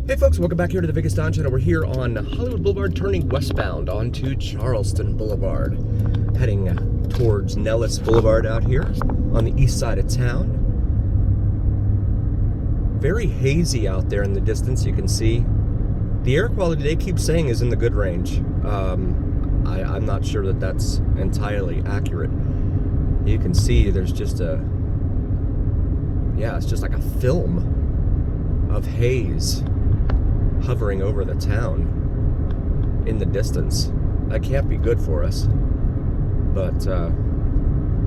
Hey folks, welcome back here to the Vegas Don Channel. We're here on Hollywood Boulevard, turning westbound onto Charleston Boulevard, heading towards Nellis Boulevard out here on the east side of town. Very hazy out there in the distance, you can see. The air quality they keep saying is in the good range. I'm not sure that that's entirely accurate. You can see there's just it's just like a film of haze hovering over the town in the distance. That can't be good for us. But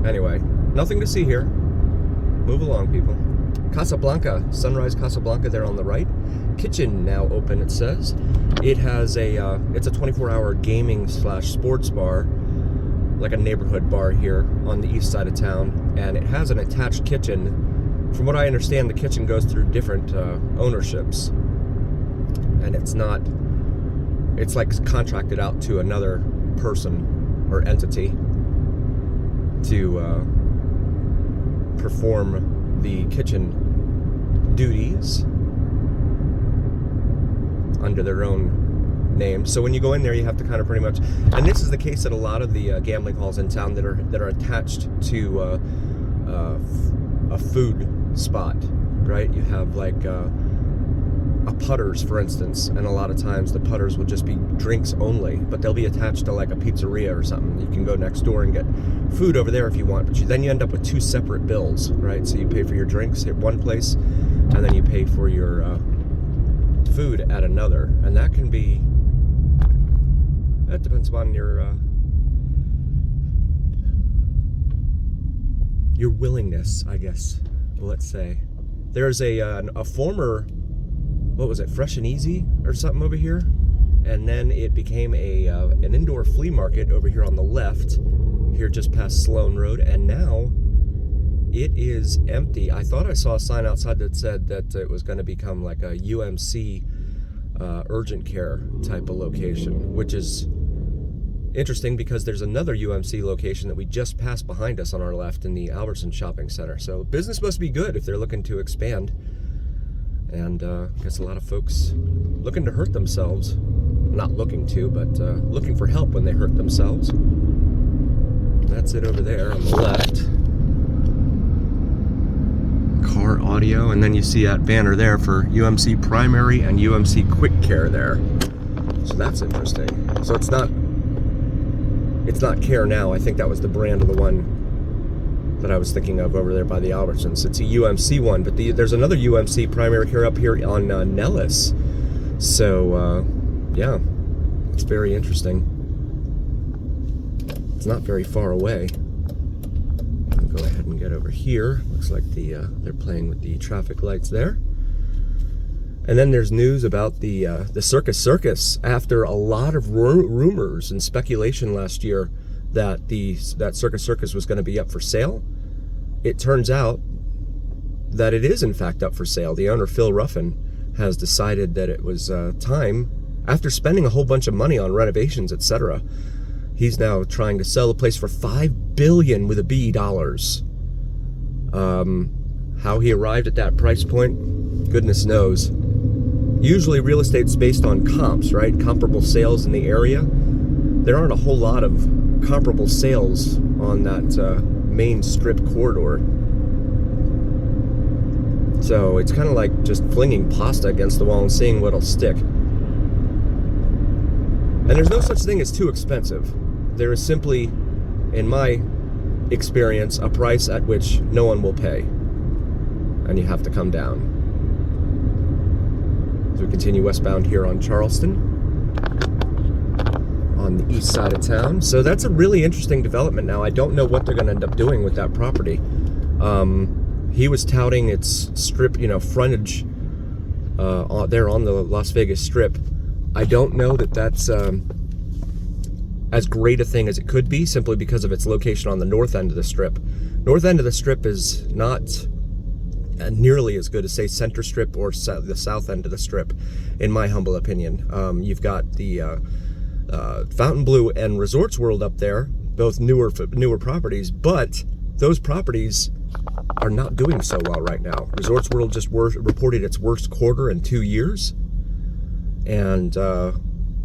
anyway, nothing to see here. Move along, people. Casablanca, Sunrise Casablanca there on the right. Kitchen now open, it says. It has it's a 24-hour gaming / sports bar, like a neighborhood bar here on the east side of town. And it has an attached kitchen. From what I understand, the kitchen goes through different ownerships. And it's like contracted out to another person or entity to perform the kitchen duties under their own name. So when you go in there, you have to kind of pretty much, and this is the case at a lot of the gambling halls in town that are attached to a food spot, right? You have like a Putters, for instance, and a lot of times the Putters will just be drinks only, but they'll be attached to like a pizzeria or something. You can go next door and get food over there if you want, but then you end up with two separate bills, right? So you pay for your drinks at one place, and then you pay for your food at another, and that depends upon your willingness, I guess. Let's say there's a former, what was it, Fresh and Easy or something over here, and then it became an indoor flea market over here on the left, here just past Sloan Road, and now it is empty. I thought I saw a sign outside that said that it was going to become like a UMC urgent care type of location, which is interesting because there's another UMC location that we just passed behind us on our left in the Albertson Shopping Center. So business must be good if they're looking to expand. And I guess a lot of folks looking to hurt themselves. Not looking to, but looking for help when they hurt themselves. That's it over there on the left. Car audio, and then you see that banner there for UMC Primary and UMC Quick Care there. So that's interesting. So it's not Care Now. I think that was the brand of the one that I was thinking of over there by the Albertsons. It's a UMC one, but there's another UMC Primary Care up here on Nellis. So, yeah, it's very interesting. It's not very far away. I'll go ahead and get over here. Looks like they're playing with the traffic lights there. And then there's news about the Circus Circus. After a lot of rumors and speculation last year that that Circus Circus was going to be up for sale, it turns out that it is in fact up for sale. The owner, Phil Ruffin, has decided that it was time, after spending a whole bunch of money on renovations, etc. He's now trying to sell the place for $5 billion with a B dollars. How he arrived at that price point, goodness knows. Usually real estate's based on comps, right? Comparable sales in the area. There aren't a whole lot of comparable sales on that main strip corridor. So it's kind of like just flinging pasta against the wall and seeing what'll stick. And there's no such thing as too expensive. There is simply, in my experience, a price at which no one will pay. And you have to come down. So we continue westbound here on Charleston, on the east side of town. So that's a really interesting development now. I don't know what they're going to end up doing with that property. He was touting its strip, frontage there on the Las Vegas Strip. I don't know that that's as great a thing as it could be, simply because of its location on the north end of the Strip. North end of the Strip is not nearly as good as, say, Center Strip or the south end of the Strip, in my humble opinion. You've got the Fontainebleau and Resorts World up there, both newer properties, but those properties are not doing so well right now. Resorts World just reported its worst quarter in 2 years. and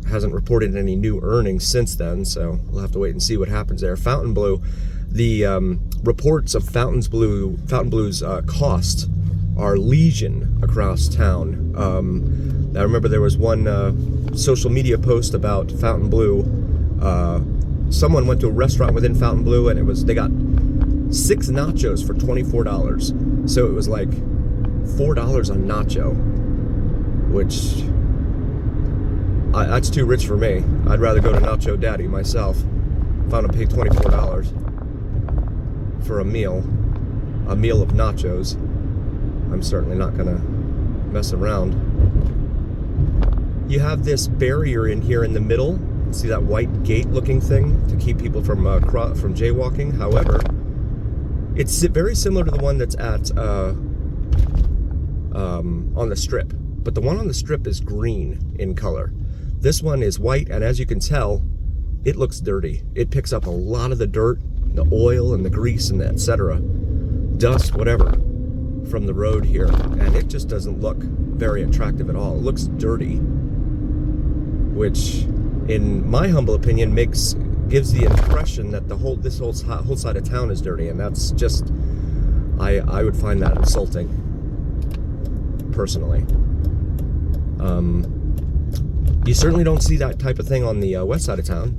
hasn't reported any new earnings since then, so we'll have to wait and see what happens there. Fontainebleau, the reports of Fontainebleau's cost are legion across town. I remember there was one social media post about Fontainebleau. Someone went to a restaurant within Fontainebleau, and they got 6 nachos for $24. So it was like $4 on nacho, which that's too rich for me. I'd rather go to Nacho Daddy myself. If I'm gonna pay $24 for a meal of nachos, I'm certainly not gonna mess around. You have this barrier in here in the middle. See that white gate looking thing to keep people from jaywalking? However, it's very similar to the one that's at on the strip, but the one on the strip is green in color. This one is white, and as you can tell, it looks dirty. It picks up a lot of the dirt, the oil and the grease and etc., dust, whatever, from the road here, and it just doesn't look very attractive at all. It looks dirty, which, in my humble opinion, gives the impression that this whole side of town is dirty, and that's just, I would find that insulting, personally. You certainly don't see that type of thing on the west side of town.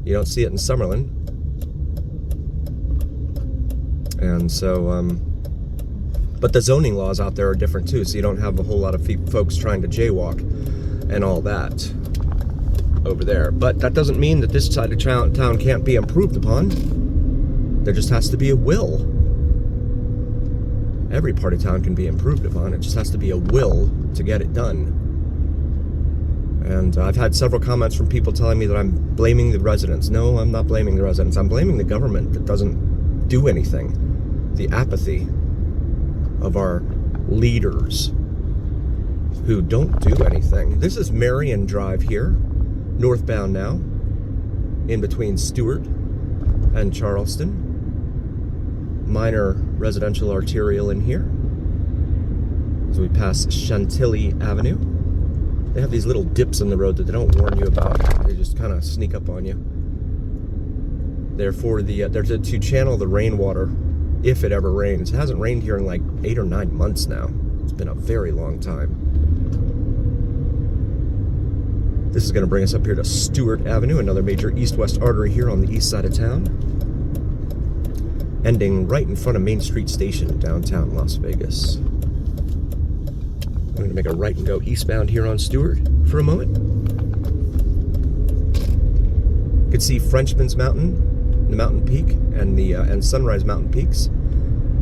You don't see it in Summerlin. And so, but the zoning laws out there are different too, so you don't have a whole lot of folks trying to jaywalk and all that over there. But that doesn't mean that this side of town can't be improved upon. There just has to be a will. Every part of town can be improved upon. It just has to be a will to get it done. And I've had several comments from people telling me that I'm blaming the residents. No, I'm not blaming the residents. I'm blaming the government that doesn't do anything. The apathy of our leaders who don't do anything. This is Marion Drive here, northbound now, in between Stewart and Charleston. Minor residential arterial in here as we pass Chantilly Avenue. They have these little dips in the road that they don't warn you about. They just kind of sneak up on you. They're to channel the rainwater if it ever rains. It hasn't rained here in like 8 or 9 months now. It's been a very long time. This is going to bring us up here to Stewart Avenue, another major east-west artery here on the east side of town, ending right in front of Main Street Station, downtown Las Vegas. I'm going to make a right and go eastbound here on Stewart for a moment. You can see Frenchman's Mountain, the mountain peak, and Sunrise Mountain peaks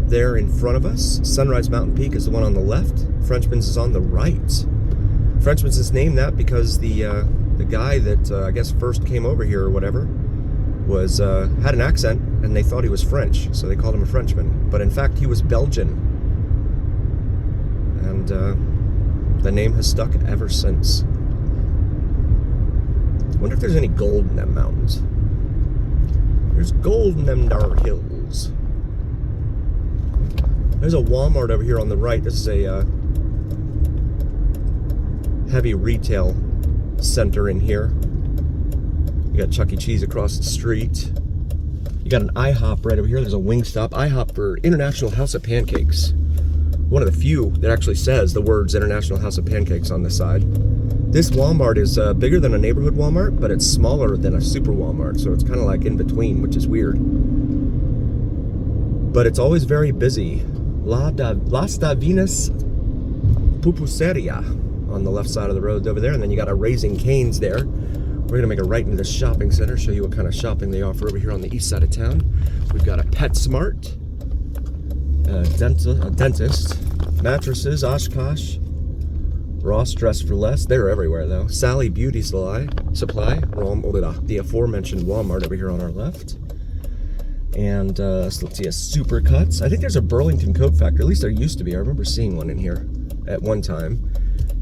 there in front of us. Sunrise Mountain Peak is the one on the left. Frenchman's is on the right. Frenchman's is named that because the guy that I guess first came over here or whatever had an accent, and they thought he was French, so they called him a Frenchman. But in fact, he was Belgian, and the name has stuck ever since. I wonder if there's any gold in them mountains. There's gold in them dar hills. There's a Walmart over here on the right. This is a heavy retail center in here. You got Chuck E. Cheese across the street. You got an IHOP right over here. There's a Wingstop. IHOP for International House of Pancakes. One of the few that actually says the words International House of Pancakes on the side. This Walmart is bigger than a neighborhood Walmart, but it's smaller than a super Walmart, so it's kind of like in between, which is weird. But it's always very busy. Las Davinas Pupuseria on the left side of the road over there, and then you got a Raising Cane's there. We're going to make a right into the shopping center, show you what kind of shopping they offer over here on the east side of town. We've got a PetSmart, a dentist, mattresses, Oshkosh, Ross Dress for Less. They're everywhere, though. Sally Beauty Supply, the aforementioned Walmart over here on our left. And let's see, a Supercuts. I think there's a Burlington Coat Factory. At least there used to be. I remember seeing one in here at one time.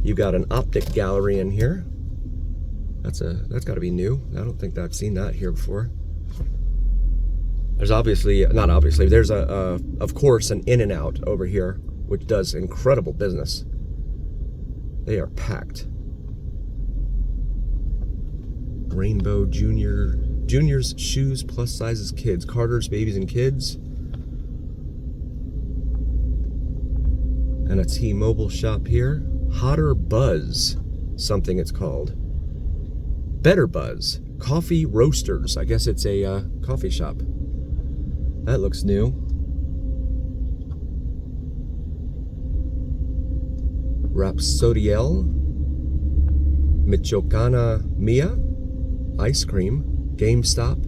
You've got an optic gallery in here. That's got to be new. I don't think I've seen that here before. There's there's of course an In-N-Out over here, which does incredible business. They are packed. Rainbow Juniors, shoes, plus sizes, kids, Carter's, babies and kids. And a T-Mobile shop here. Hotter Buzz, something it's called. Better Buzz, Coffee Roasters. I guess it's a coffee shop. That looks new. Rapsodiel, Michoacana Mia, Ice Cream, GameStop,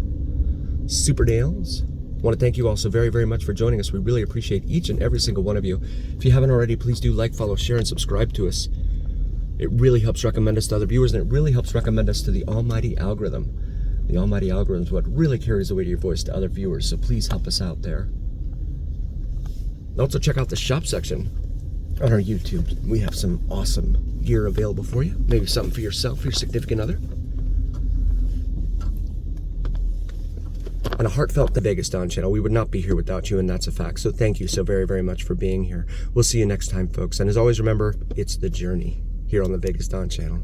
Superdales. I want to thank you all so very, very much for joining us. We really appreciate each and every single one of you. If you haven't already, please do like, follow, share, and subscribe to us. It really helps recommend us to other viewers, and it really helps recommend us to the almighty algorithm. The almighty algorithm is what really carries the weight of your voice to other viewers, so please help us out there. Also check out the shop section on our YouTube. We have some awesome gear available for you. Maybe something for yourself, for your significant other. And a heartfelt the Vegas Don channel. We would not be here without you, and that's a fact. So thank you so very, very much for being here. We'll see you next time, folks. And as always, remember, it's the journey here on the Vegas Don channel.